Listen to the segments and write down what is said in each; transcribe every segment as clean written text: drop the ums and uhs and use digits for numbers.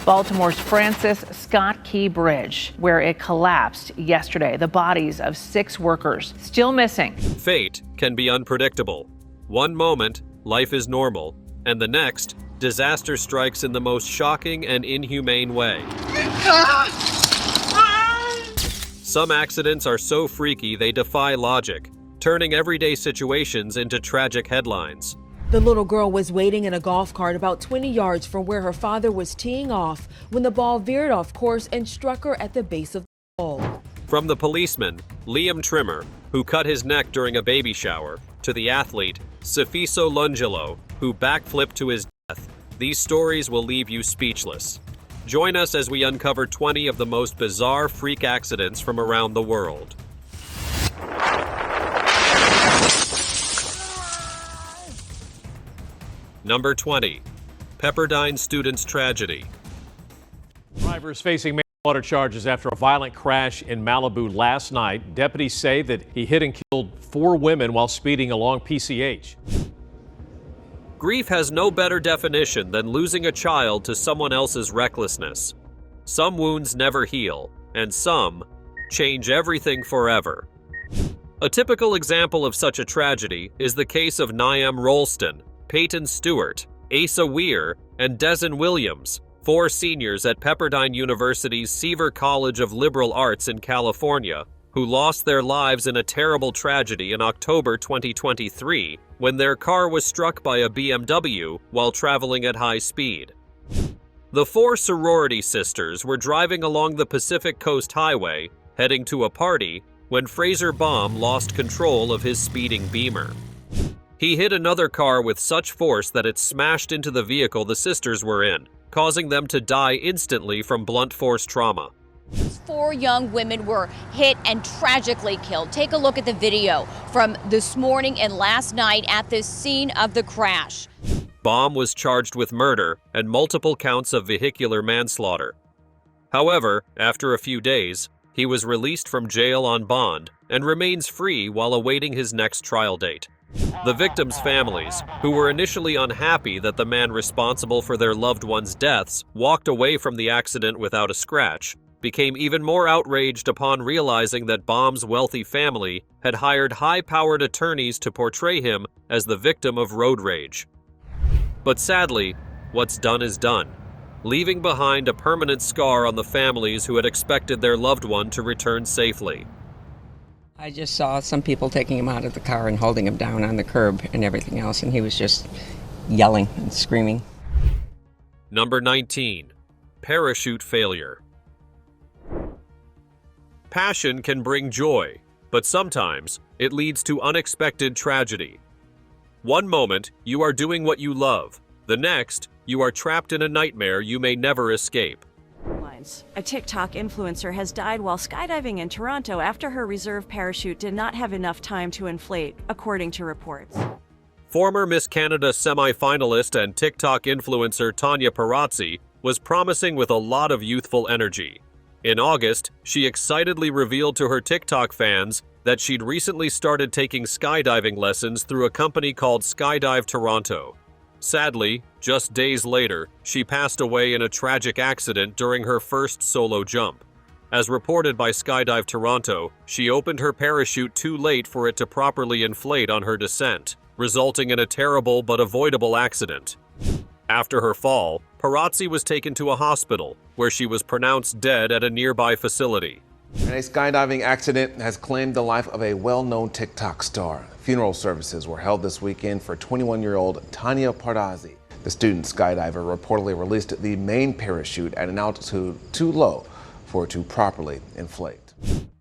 Baltimore's Francis Scott Key Bridge, where it collapsed yesterday. The bodies of 6 workers still missing. Fate can be unpredictable. One moment, life is normal, and the next, disaster strikes in the most shocking and inhumane way. Some accidents are so freaky they defy logic, turning everyday situations into tragic headlines. The little girl was waiting in a golf cart about 20 yards from where her father was teeing off when the ball veered off course and struck her at the base of the ball. From the policeman, Liam Trimmer, who cut his neck during a baby shower, to the athlete, Sifiso Lungelo, who backflipped to his death, these stories will leave you speechless. Join us as we uncover 20 of the most bizarre freak accidents from around the world. Number 20. Pepperdine student's tragedy. Drivers facing manslaughter charges after a violent crash in Malibu last night. Deputies say that he hit and killed 4 women while speeding along PCH. Grief has no better definition than losing a child to someone else's recklessness. Some wounds never heal, and some change everything forever. A typical example of such a tragedy is the case of Niam Rolston, Peyton Stewart, Asa Weir, and Dezen Williams, 4 seniors at Pepperdine University's Seaver College of Liberal Arts in California, who lost their lives in a terrible tragedy in October 2023 when their car was struck by a BMW while traveling at high speed. The 4 sorority sisters were driving along the Pacific Coast Highway, heading to a party, when Fraser Baum lost control of his speeding Beamer. He hit another car with such force that it smashed into the vehicle the sisters were in, causing them to die instantly from blunt force trauma. 4 young women were hit and tragically killed. Take a look at the video from this morning and last night at the scene of the crash. Baum was charged with murder and multiple counts of vehicular manslaughter. However, after a few days, he was released from jail on bond and remains free while awaiting his next trial date. The victims' families, who were initially unhappy that the man responsible for their loved ones' deaths walked away from the accident without a scratch, became even more outraged upon realizing that Baum's wealthy family had hired high-powered attorneys to portray him as the victim of road rage. But sadly, what's done is done, leaving behind a permanent scar on the families who had expected their loved one to return safely. I just saw some people taking him out of the car and holding him down on the curb and everything else, and he was just yelling and screaming. Number 19. Parachute failure. Passion can bring joy, but sometimes it leads to unexpected tragedy. One moment, you are doing what you love. The next, you are trapped in a nightmare you may never escape. A TikTok influencer has died while skydiving in Toronto after her reserve parachute did not have enough time to inflate, according to reports. Former Miss Canada semi-finalist and TikTok influencer Tanya Parazzi was promising with a lot of youthful energy. In August, she excitedly revealed to her TikTok fans that she'd recently started taking skydiving lessons through a company called Skydive Toronto. Sadly, just days later, she passed away in a tragic accident during her first solo jump. As reported by Skydive Toronto, she opened her parachute too late for it to properly inflate on her descent, resulting in a terrible but avoidable accident. After her fall, Parazzi was taken to a hospital, where she was pronounced dead at a nearby facility. And a skydiving accident has claimed the life of a well-known TikTok star. Funeral services were held this weekend for 21-year-old Tanya Parazzi. The student skydiver reportedly released the main parachute at an altitude too low for it to properly inflate.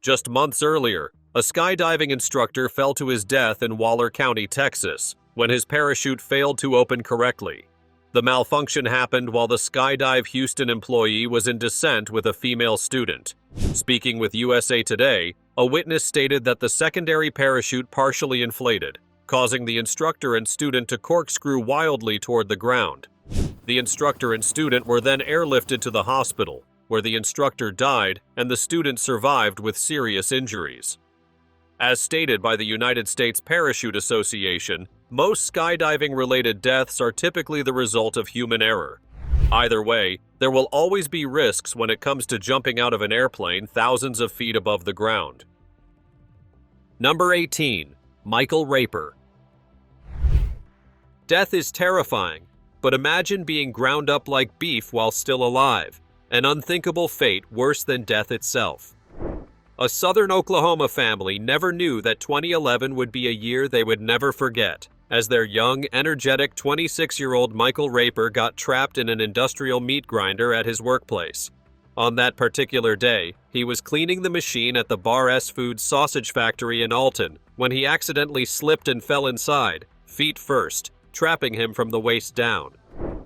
Just months earlier, a skydiving instructor fell to his death in Waller County, Texas, when his parachute failed to open correctly. The malfunction happened while the Skydive Houston employee was in descent with a female student. Speaking with USA Today, a witness stated that the secondary parachute partially inflated, causing the instructor and student to corkscrew wildly toward the ground. The instructor and student were then airlifted to the hospital, where the instructor died and the student survived with serious injuries. As stated by the United States Parachute Association, most skydiving-related deaths are typically the result of human error. Either way, there will always be risks when it comes to jumping out of an airplane thousands of feet above the ground. Number 18. Michael Raper. Death is terrifying, but imagine being ground up like beef while still alive, an unthinkable fate worse than death itself. A southern Oklahoma family never knew that 2011 would be a year they would never forget, as their young, energetic 26-year-old Michael Raper got trapped in an industrial meat grinder at his workplace. On that particular day, he was cleaning the machine at the Bar S Foods sausage factory in Alton when he accidentally slipped and fell inside, feet first, trapping him from the waist down.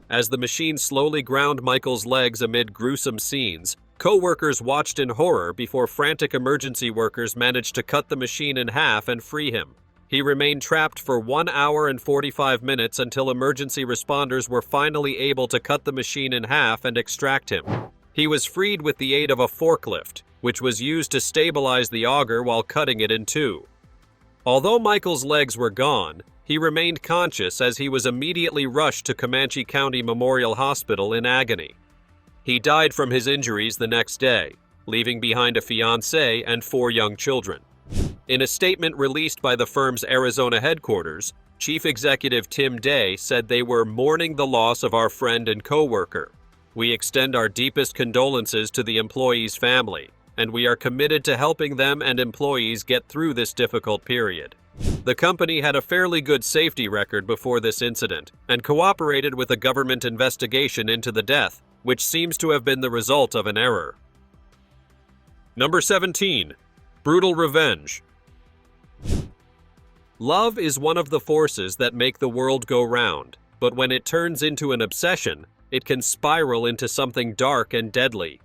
As the machine slowly ground Michael's legs amid gruesome scenes, co-workers watched in horror before frantic emergency workers managed to cut the machine in half and free him. He remained trapped for 1 hour and 45 minutes until emergency responders were finally able to cut the machine in half and extract him. He was freed with the aid of a forklift, which was used to stabilize the auger while cutting it in two. Although Michael's legs were gone, he remained conscious as he was immediately rushed to Comanche County Memorial Hospital in agony. He died from his injuries the next day, leaving behind a fiancée and 4 young children. In a statement released by the firm's Arizona headquarters, Chief Executive Tim Day said they were mourning the loss of our friend and co-worker. We extend our deepest condolences to the employee's family, and we are committed to helping them and employees get through this difficult period. The company had a fairly good safety record before this incident and cooperated with a government investigation into the death, which seems to have been the result of an error. Number 17. Brutal revenge. Love is one of the forces that make the world go round, but when it turns into an obsession, it can spiral into something dark and deadly.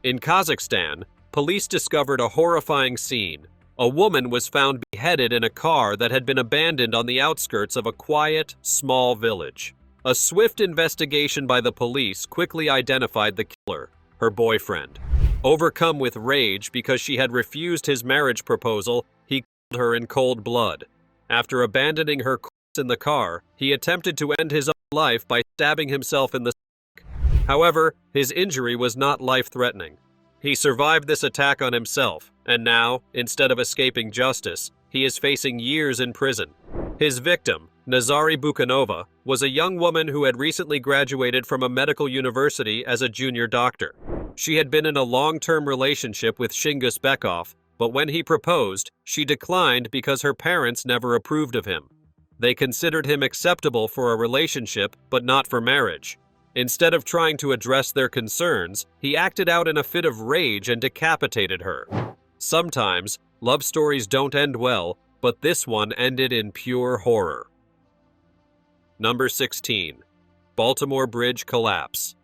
In Kazakhstan, police discovered a horrifying scene. A woman was found beheaded in a car that had been abandoned on the outskirts of a quiet, small village. A swift investigation by the police quickly identified the killer, her boyfriend. Overcome with rage because she had refused his marriage proposal, he killed her in cold blood. After abandoning her corpse in the car, he attempted to end his own life by stabbing himself in the stomach. However, his injury was not life-threatening. He survived this attack on himself, and now, instead of escaping justice, he is facing years in prison. His victim, Nazari Bukhanova, was a young woman who had recently graduated from a medical university as a junior doctor. She had been in a long-term relationship with Shingus Bekov, but when he proposed, she declined because her parents never approved of him. They considered him acceptable for a relationship, but not for marriage. Instead of trying to address their concerns, he acted out in a fit of rage and decapitated her. Sometimes, love stories don't end well, but this one ended in pure horror. Number 16. Baltimore Bridge Collapse.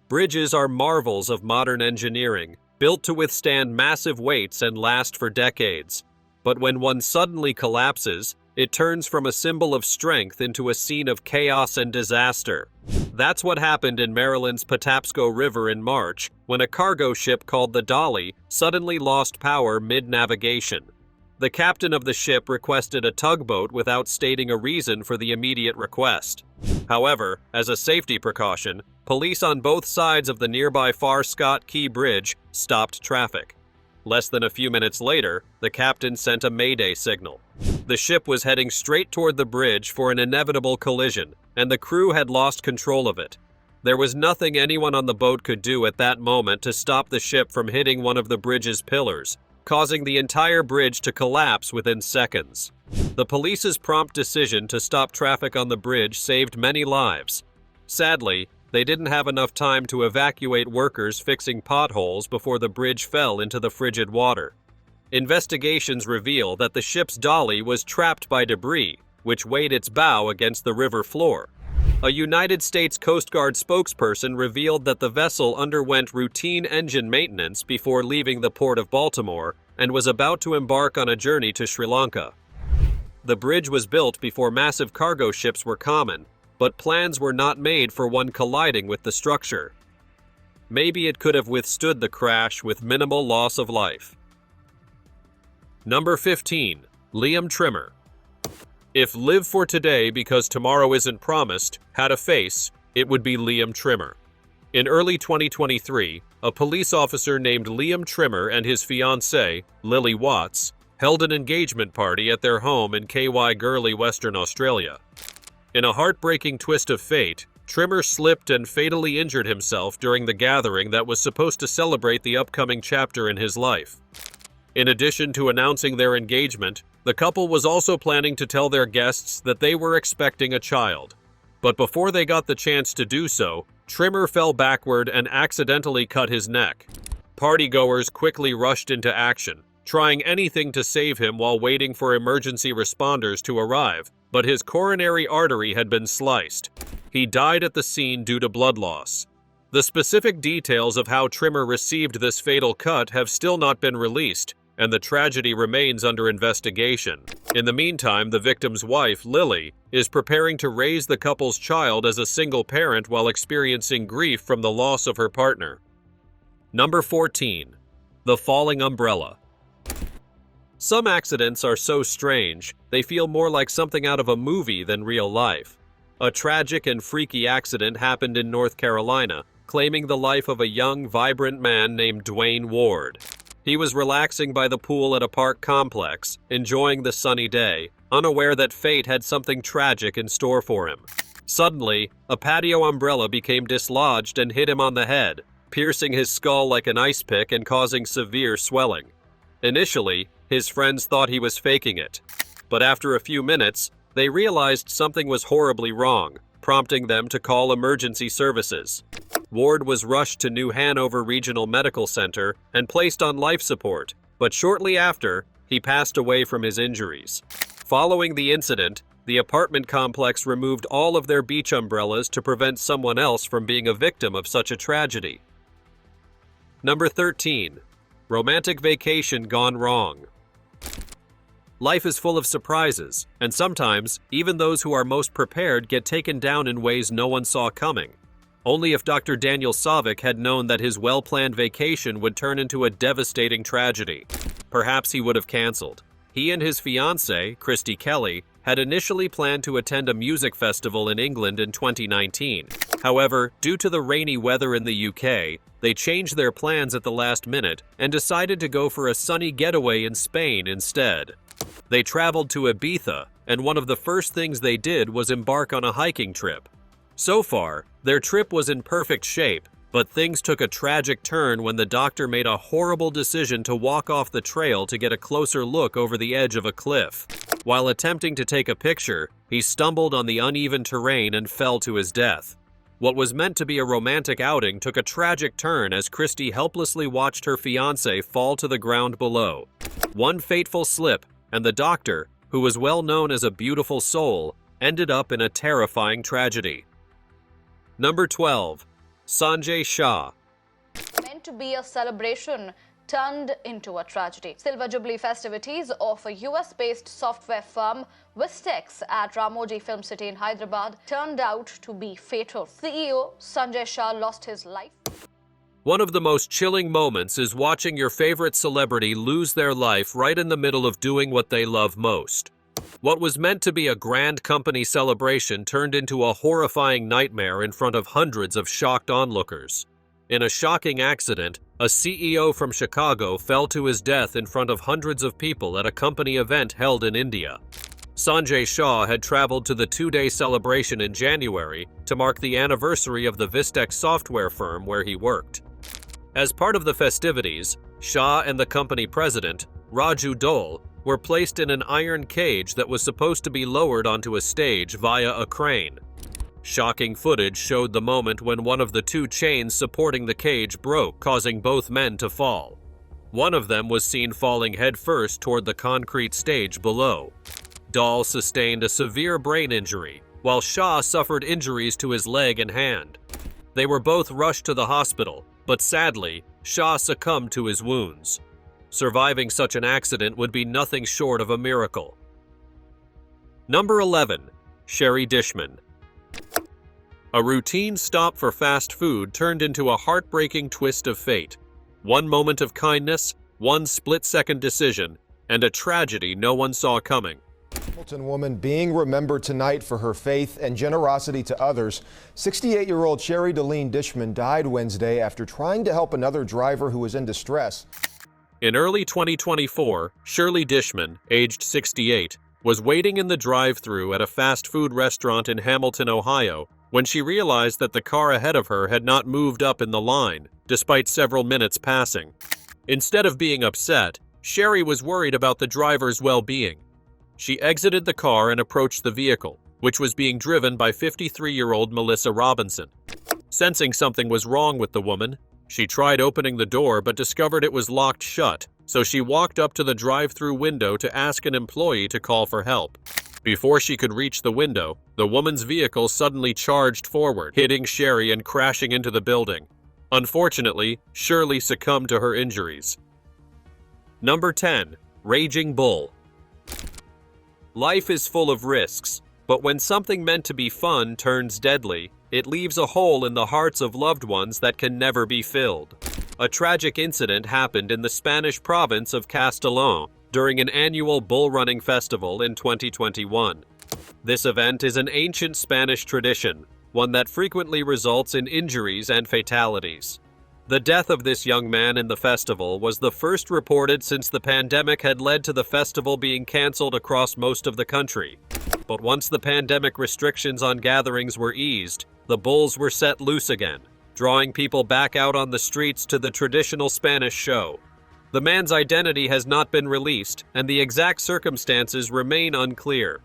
Bridges are marvels of modern engineering, built to withstand massive weights and last for decades. But when one suddenly collapses, it turns from a symbol of strength into a scene of chaos and disaster. That's what happened in Maryland's Patapsco River in March, when a cargo ship called the Dolly suddenly lost power mid-navigation. The captain of the ship requested a tugboat without stating a reason for the immediate request. However, as a safety precaution, police on both sides of the nearby Far Scott Key Bridge stopped traffic. Less than a few minutes later, the captain sent a mayday signal. The ship was heading straight toward the bridge for an inevitable collision, and the crew had lost control of it. There was nothing anyone on the boat could do at that moment to stop the ship from hitting one of the bridge's pillars, causing the entire bridge to collapse within seconds. The police's prompt decision to stop traffic on the bridge saved many lives. Sadly, they didn't have enough time to evacuate workers fixing potholes before the bridge fell into the frigid water. Investigations reveal that the ship's dolly was trapped by debris, which weighed its bow against the river floor. A United States Coast Guard spokesperson revealed that the vessel underwent routine engine maintenance before leaving the port of Baltimore and was about to embark on a journey to Sri Lanka. The bridge was built before massive cargo ships were common, but plans were not made for one colliding with the structure. Maybe it could have withstood the crash with minimal loss of life. Number 15. Liam Trimmer. If live for today because tomorrow isn't promised had a face, it would be Liam Trimmer. In early 2023, a police officer named Liam Trimmer and his fiancée, Lily Watts, held an engagement party at their home in KY Gurley, Western Australia. In a heartbreaking twist of fate, Trimmer slipped and fatally injured himself during the gathering that was supposed to celebrate the upcoming chapter in his life. In addition to announcing their engagement, the couple was also planning to tell their guests that they were expecting a child. But before they got the chance to do so, Trimmer fell backward and accidentally cut his neck. Partygoers quickly rushed into action, trying anything to save him while waiting for emergency responders to arrive, but his coronary artery had been sliced. He died at the scene due to blood loss. The specific details of how Trimmer received this fatal cut have still not been released, and the tragedy remains under investigation. In the meantime, the victim's wife, Lily, is preparing to raise the couple's child as a single parent while experiencing grief from the loss of her partner. Number 14. The falling umbrella. Some accidents are so strange, they feel more like something out of a movie than real life. A tragic and freaky accident happened in North Carolina, claiming the life of a young, vibrant man named Dwayne Ward. He was relaxing by the pool at a park complex, enjoying the sunny day, unaware that fate had something tragic in store for him. Suddenly, a patio umbrella became dislodged and hit him on the head, piercing his skull like an ice pick and causing severe swelling. Initially, his friends thought he was faking it, but after a few minutes, they realized something was horribly wrong, prompting them to call emergency services. Ward was rushed to New Hanover Regional Medical Center and placed on life support, but shortly after, he passed away from his injuries. Following the incident, the apartment complex removed all of their beach umbrellas to prevent someone else from being a victim of such a tragedy. Number 13. Romantic vacation gone wrong. Life is full of surprises, and sometimes, even those who are most prepared get taken down in ways no one saw coming. Only if Dr. Daniel Savick had known that his well-planned vacation would turn into a devastating tragedy. Perhaps he would have canceled. He and his fiancée, Christy Kelly, had initially planned to attend a music festival in England in 2019. However, due to the rainy weather in the UK, they changed their plans at the last minute and decided to go for a sunny getaway in Spain instead. They traveled to Ibiza, and one of the first things they did was embark on a hiking trip. So far, their trip was in perfect shape, but things took a tragic turn when the doctor made a horrible decision to walk off the trail to get a closer look over the edge of a cliff. While attempting to take a picture, he stumbled on the uneven terrain and fell to his death. What was meant to be a romantic outing took a tragic turn as Christy helplessly watched her fiancé fall to the ground below. One fateful slip, and the doctor, who was well known as a beautiful soul, ended up in a terrifying tragedy. Number 12. Sanjay Shah. Meant to be a celebration turned into a tragedy. Silver Jubilee festivities of a US-based software firm, Vistex, at Ramoji Film City in Hyderabad turned out to be fatal. CEO Sanjay Shah lost his life. One of the most chilling moments is watching your favorite celebrity lose their life right in the middle of doing what they love most. What was meant to be a grand company celebration turned into a horrifying nightmare in front of hundreds of shocked onlookers. In a shocking accident, a CEO from Chicago fell to his death in front of hundreds of people at a company event held in India. Sanjay Shah had traveled to the two-day celebration in January to mark the anniversary of the Vistex software firm where he worked. As part of the festivities, Shah and the company president, Raju Dole, were placed in an iron cage that was supposed to be lowered onto a stage via a crane. Shocking footage showed the moment when one of the two chains supporting the cage broke, causing both men to fall. One of them was seen falling headfirst toward the concrete stage below. Dole sustained a severe brain injury, while Shah suffered injuries to his leg and hand. They were both rushed to the hospital, but sadly, Shah succumbed to his wounds. Surviving such an accident would be nothing short of a miracle. Number 11. Sherry Dishman. A routine stop for fast food turned into a heartbreaking twist of fate. One moment of kindness, one split-second decision, and a tragedy no one saw coming. Hamilton woman being remembered tonight for her faith and generosity to others. 68-year-old Sherry Deline Dishman died Wednesday after trying to help another driver who was in distress. In early 2024, Shirley Dishman, aged 68, was waiting in the drive-thru at a fast food restaurant in Hamilton, Ohio, when she realized that the car ahead of her had not moved up in the line, despite several minutes passing. Instead of being upset, Sherry was worried about the driver's well-being. She exited the car and approached the vehicle, which was being driven by 53-year-old Melissa Robinson. Sensing something was wrong with the woman, she tried opening the door but discovered it was locked shut, so she walked up to the drive-thru window to ask an employee to call for help. Before she could reach the window, the woman's vehicle suddenly charged forward, hitting Sherry and crashing into the building. Unfortunately, Shirley succumbed to her injuries. Number 10. Raging Bull. Life is full of risks, but when something meant to be fun turns deadly, it leaves a hole in the hearts of loved ones that can never be filled. A tragic incident happened in the Spanish province of Castellón during an annual bull running festival in 2021. This event is an ancient Spanish tradition, one that frequently results in injuries and fatalities. The death of this young man in the festival was the first reported since the pandemic had led to the festival being canceled across most of the country. But once the pandemic restrictions on gatherings were eased, the bulls were set loose again, drawing people back out on the streets to the traditional Spanish show. The man's identity has not been released, and the exact circumstances remain unclear.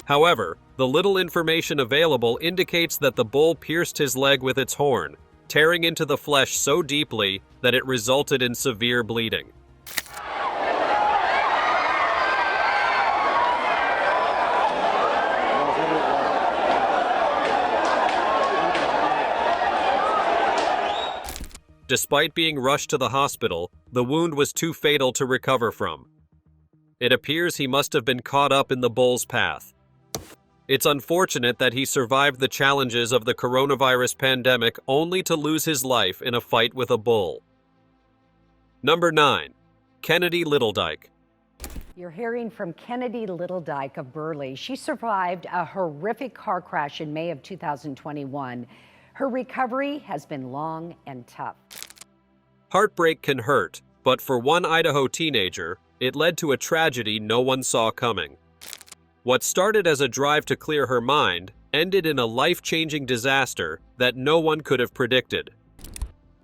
However, the little information available indicates that the bull pierced his leg with its horn, tearing into the flesh so deeply that it resulted in severe bleeding. Despite being rushed to the hospital, the wound was too fatal to recover from. It appears he must have been caught up in the bull's path. It's unfortunate that he survived the challenges of the coronavirus pandemic only to lose his life in a fight with a bull. Number 9. Kennedy Littledyke. You're hearing from Kennedy Littledyke of Burley. She survived a horrific car crash in May of 2021. Her recovery has been long and tough. Heartbreak can hurt, but for one Idaho teenager, it led to a tragedy no one saw coming. What started as a drive to clear her mind ended in a life-changing disaster that no one could have predicted.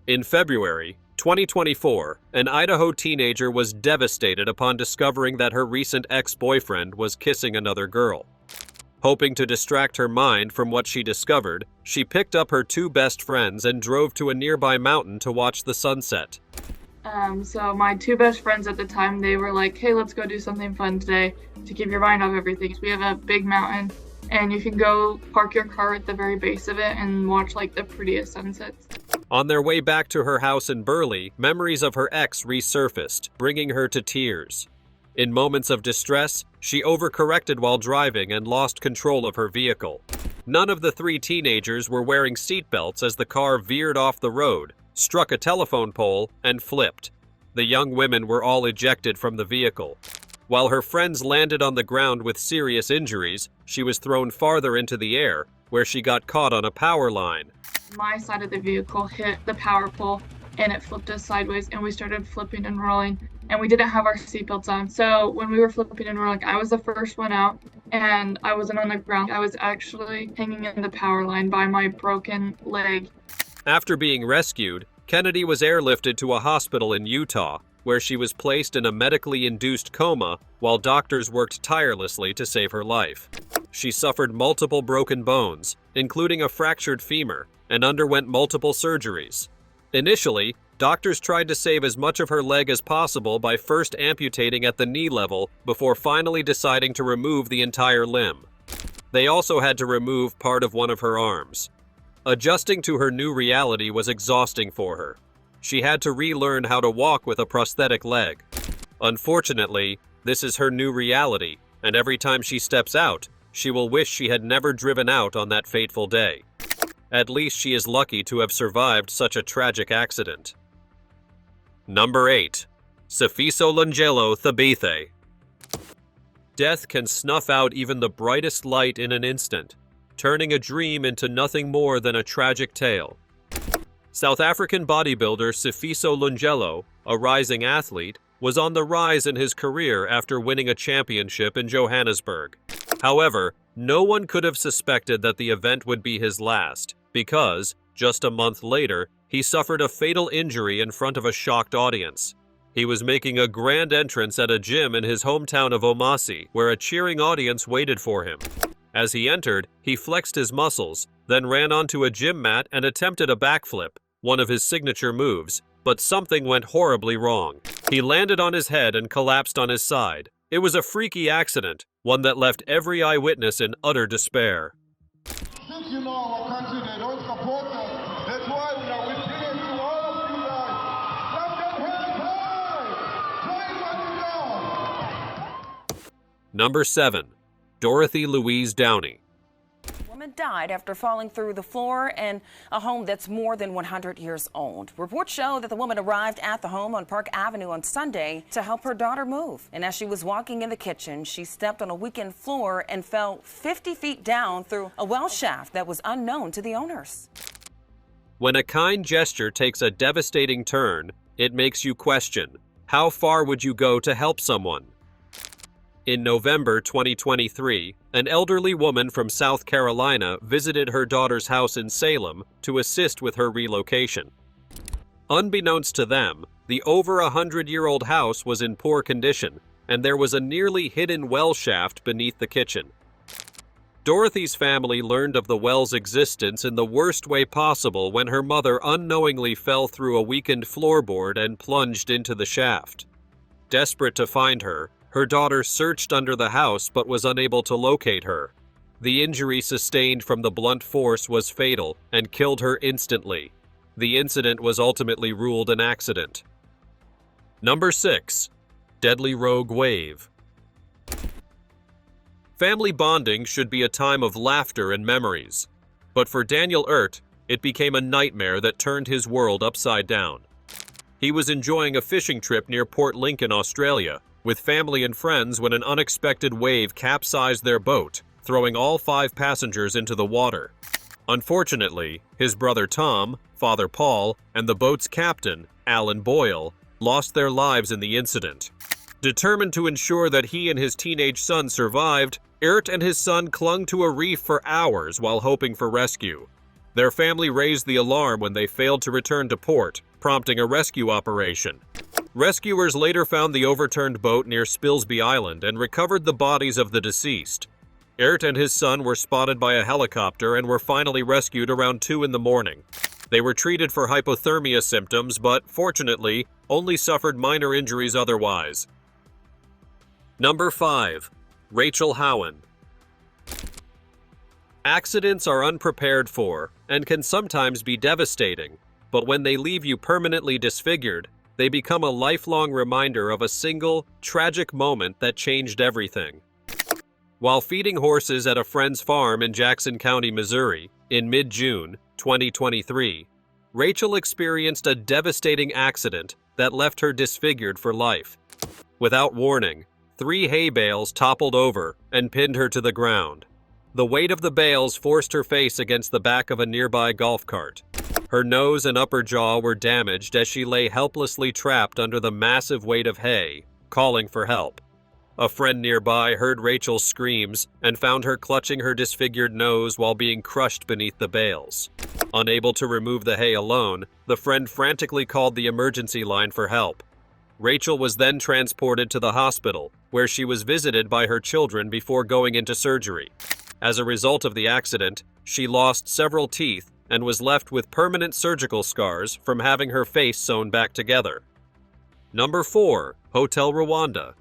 In February 2024, an Idaho teenager was devastated upon discovering that her recent ex-boyfriend was kissing another girl. Hoping to distract her mind from what she discovered, she picked up her two best friends and drove to a nearby mountain to watch the sunset. So my two best friends at the time, they were like, hey, let's go do something fun today to keep your mind off everything. We have a big mountain and you can go park your car at the very base of it and watch like the prettiest sunsets. On their way back to her house in Burley, memories of her ex resurfaced, bringing her to tears. In moments of distress, she overcorrected while driving and lost control of her vehicle. None of the three teenagers were wearing seatbelts as the car veered off the road, struck a telephone pole, and flipped. The young women were all ejected from the vehicle. While her friends landed on the ground with serious injuries, she was thrown farther into the air, where she got caught on a power line. My side of the vehicle hit the power pole and it flipped us sideways and we started flipping and rolling. And we didn't have our seatbelts on. So when we were flipping and rolling, I was the first one out and I wasn't on the ground. I was actually hanging in the power line by my broken leg. After being rescued, Kennedy was airlifted to a hospital in Utah, where she was placed in a medically induced coma while doctors worked tirelessly to save her life. She suffered multiple broken bones, including a fractured femur, and underwent multiple surgeries. Initially, doctors tried to save as much of her leg as possible by first amputating at the knee level before finally deciding to remove the entire limb. They also had to remove part of one of her arms. Adjusting to her new reality was exhausting for her. She had to relearn how to walk with a prosthetic leg. Unfortunately, this is her new reality, and every time she steps out, she will wish she had never driven out on that fateful day. At least she is lucky to have survived such a tragic accident. Number 8. Sifiso Lungelo Thabithe. death can snuff out even the brightest light in an instant, turning a dream into nothing more than a tragic tale. South African bodybuilder Sifiso Lungelo, a rising athlete, was on the rise in his career after winning a championship in Johannesburg. However, no one could have suspected that the event would be his last, because, just a month later, he suffered a fatal injury in front of a shocked audience. He was making a grand entrance at a gym in his hometown of Omasi, where a cheering audience waited for him. As he entered, he flexed his muscles, then ran onto a gym mat and attempted a backflip, one of his signature moves, but something went horribly wrong. He landed on his head and collapsed on his side. It was a freaky accident, one that left every eyewitness in utter despair. Since you know our country, they don't support us. That's why we are appealing to all of you guys. Clap your hands high! Try what you know! Number 7. Dorothy Louise Downey. Woman died after falling through the floor in a home that's more than 100 years old. Reports show that the woman arrived at the home on Park Avenue on Sunday to help her daughter move. And as she was walking in the kitchen, she stepped on a weekend floor and fell 50 feet down through a well shaft that was unknown to the owners. When a kind gesture takes a devastating turn, it makes you question, how far would you go to help someone? In November 2023, an elderly woman from South Carolina visited her daughter's house in Salem to assist with her relocation. Unbeknownst to them, the over 100-year-old house was in poor condition, and there was a nearly hidden well shaft beneath the kitchen. Dorothy's family learned of the well's existence in the worst way possible when her mother unknowingly fell through a weakened floorboard and plunged into the shaft. Desperate to find her, her daughter searched under the house but was unable to locate her. The injury sustained from the blunt force was fatal and killed her instantly. The incident was ultimately ruled an accident. Number 6. Deadly rogue wave. Family bonding should be a time of laughter and memories. But for Daniel Ert, it became a nightmare that turned his world upside down. He was enjoying a fishing trip near Port Lincoln, Australia, with family and friends when an unexpected wave capsized their boat, throwing all 5 passengers into the water. Unfortunately, his brother Tom, father Paul, and the boat's captain, Alan Boyle, lost their lives in the incident. Determined to ensure that he and his teenage son survived, Ert and his son clung to a reef for hours while hoping for rescue. Their family raised the alarm when they failed to return to port, prompting a rescue operation. Rescuers later found the overturned boat near Spilsby Island and recovered the bodies of the deceased. Ert and his son were spotted by a helicopter and were finally rescued around 2 in the morning. They were treated for hypothermia symptoms, but fortunately, only suffered minor injuries otherwise. Number 5. Rachel Howen. Accidents are unprepared for and can sometimes be devastating, but when they leave you permanently disfigured, they become a lifelong reminder of a single, tragic moment that changed everything. While feeding horses at a friend's farm in Jackson County, Missouri, in mid-June 2023, Rachel experienced a devastating accident that left her disfigured for life. Without warning, 3 hay bales toppled over and pinned her to the ground. The weight of the bales forced her face against the back of a nearby golf cart. Her nose and upper jaw were damaged as she lay helplessly trapped under the massive weight of hay, calling for help. A friend nearby heard Rachel's screams and found her clutching her disfigured nose while being crushed beneath the bales. Unable to remove the hay alone, the friend frantically called the emergency line for help. Rachel was then transported to the hospital, where she was visited by her children before going into surgery. As a result of the accident, she lost several teeth and was left with permanent surgical scars from having her face sewn back together. Number 4. Hotel Rwanda.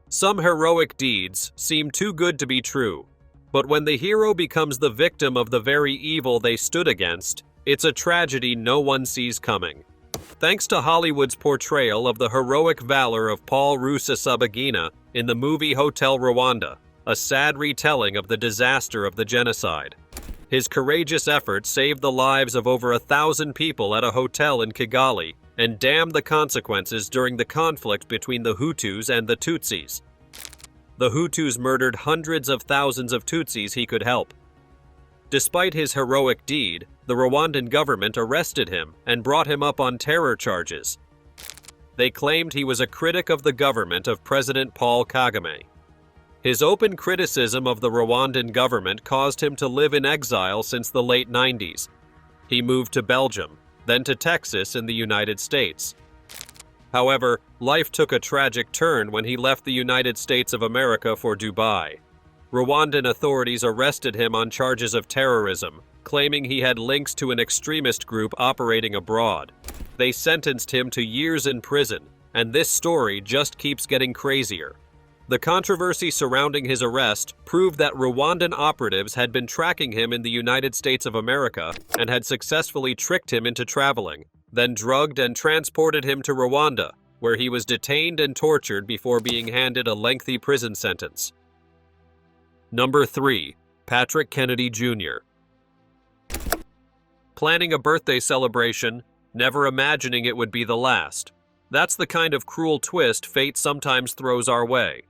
Some heroic deeds seem too good to be true, but when the hero becomes the victim of the very evil they stood against, it's a tragedy no one sees coming. Thanks to Hollywood's portrayal of the heroic valor of Paul Rusesabagina in the movie Hotel Rwanda, a sad retelling of the disaster of the genocide. His courageous efforts saved the lives of over 1,000 people at a hotel in Kigali and damned the consequences during the conflict between the Hutus and the Tutsis. the Hutus murdered hundreds of thousands of Tutsis he could help. Despite his heroic deed, the Rwandan government arrested him and brought him up on terror charges. They claimed he was a critic of the government of President Paul Kagame. His open criticism of the Rwandan government caused him to live in exile since the late 90s. He moved to Belgium, then to Texas in the United States. However, life took a tragic turn when he left the United States of America for Dubai. Rwandan authorities arrested him on charges of terrorism, claiming he had links to an extremist group operating abroad. They sentenced him to years in prison, and this story just keeps getting crazier. The controversy surrounding his arrest proved that Rwandan operatives had been tracking him in the United States of America and had successfully tricked him into traveling, then drugged and transported him to Rwanda, where he was detained and tortured before being handed a lengthy prison sentence. Number 3. Patrick Kennedy Jr. Planning a birthday celebration, never imagining it would be the last. That's the kind of cruel twist fate sometimes throws our way.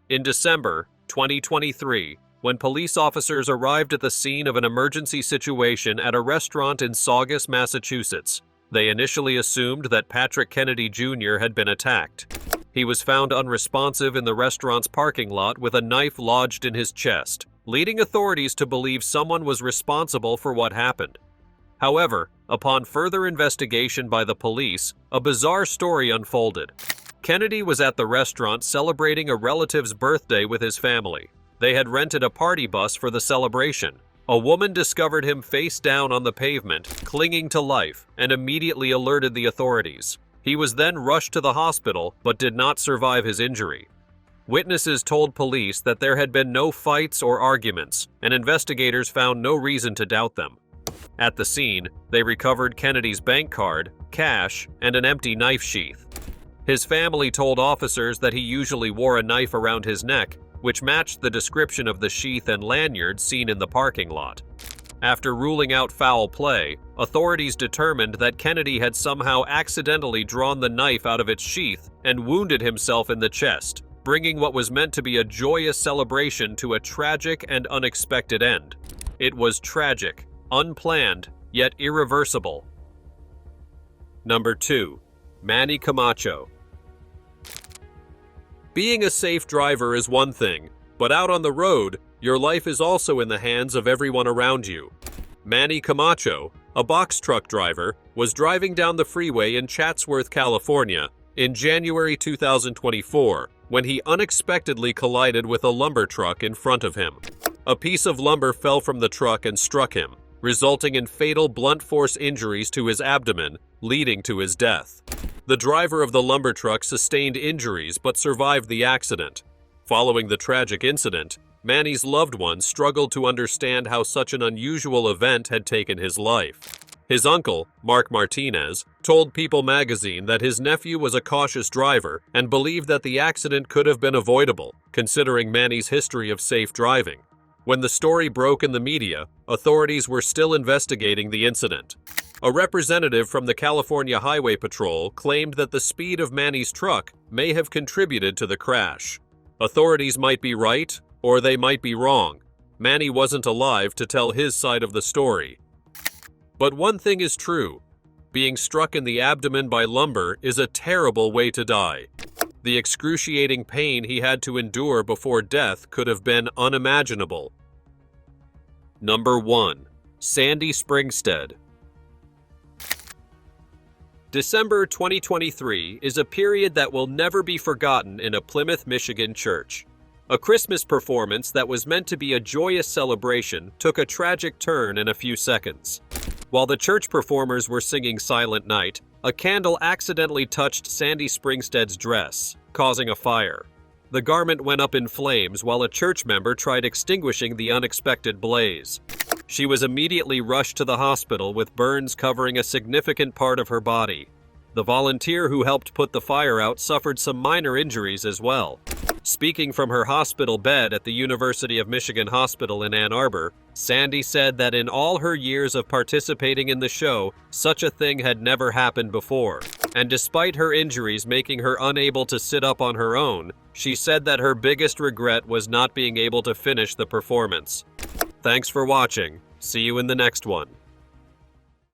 In December 2023, when police officers arrived at the scene of an emergency situation at a restaurant in Saugus, Massachusetts, they initially assumed that Patrick Kennedy Jr. had been attacked. He was found unresponsive in the restaurant's parking lot with a knife lodged in his chest, leading authorities to believe someone was responsible for what happened. However, upon further investigation by the police, a bizarre story unfolded. Kennedy was at the restaurant celebrating a relative's birthday with his family. They had rented a party bus for the celebration. A woman discovered him face down on the pavement, clinging to life, and immediately alerted the authorities. He was then rushed to the hospital, but did not survive his injury. Witnesses told police that there had been no fights or arguments, and investigators found no reason to doubt them. At the scene, they recovered Kennedy's bank card, cash, and an empty knife sheath. His family told officers that he usually wore a knife around his neck, which matched the description of the sheath and lanyard seen in the parking lot. After ruling out foul play, authorities determined that Kennedy had somehow accidentally drawn the knife out of its sheath and wounded himself in the chest, bringing what was meant to be a joyous celebration to a tragic and unexpected end. It was tragic, unplanned, yet irreversible. Number 2. Manny Camacho. Being a safe driver is one thing, but out on the road, your life is also in the hands of everyone around you. Manny Camacho, a box truck driver, was driving down the freeway in Chatsworth, California, in January 2024, when he unexpectedly collided with a lumber truck in front of him. A piece of lumber fell from the truck and struck him, resulting in fatal blunt force injuries to his abdomen, leading to his death. The driver of the lumber truck sustained injuries but survived the accident. Following the tragic incident, Manny's loved ones struggled to understand how such an unusual event had taken his life. His uncle, Mark Martinez, told People magazine that his nephew was a cautious driver and believed that the accident could have been avoidable, considering Manny's history of safe driving. When the story broke in the media, authorities were still investigating the incident. A representative from the California Highway Patrol claimed that the speed of Manny's truck may have contributed to the crash. Authorities might be right, or they might be wrong. Manny wasn't alive to tell his side of the story. But one thing is true. Being struck in the abdomen by lumber is a terrible way to die. The excruciating pain he had to endure before death could have been unimaginable. Number 1. Sandy Springstead. December 2023 is a period that will never be forgotten in a Plymouth, Michigan church. A Christmas performance that was meant to be a joyous celebration took a tragic turn in a few seconds. While the church performers were singing Silent Night, a candle accidentally touched Sandy Springstead's dress, causing a fire. The garment went up in flames while a church member tried extinguishing the unexpected blaze. She was immediately rushed to the hospital with burns covering a significant part of her body. The volunteer who helped put the fire out suffered some minor injuries as well. Speaking from her hospital bed at the University of Michigan Hospital in Ann Arbor, Sandy said that in all her years of participating in the show, such a thing had never happened before. And despite her injuries making her unable to sit up on her own, she said that her biggest regret was not being able to finish the performance. Thanks for watching. See you in the next one.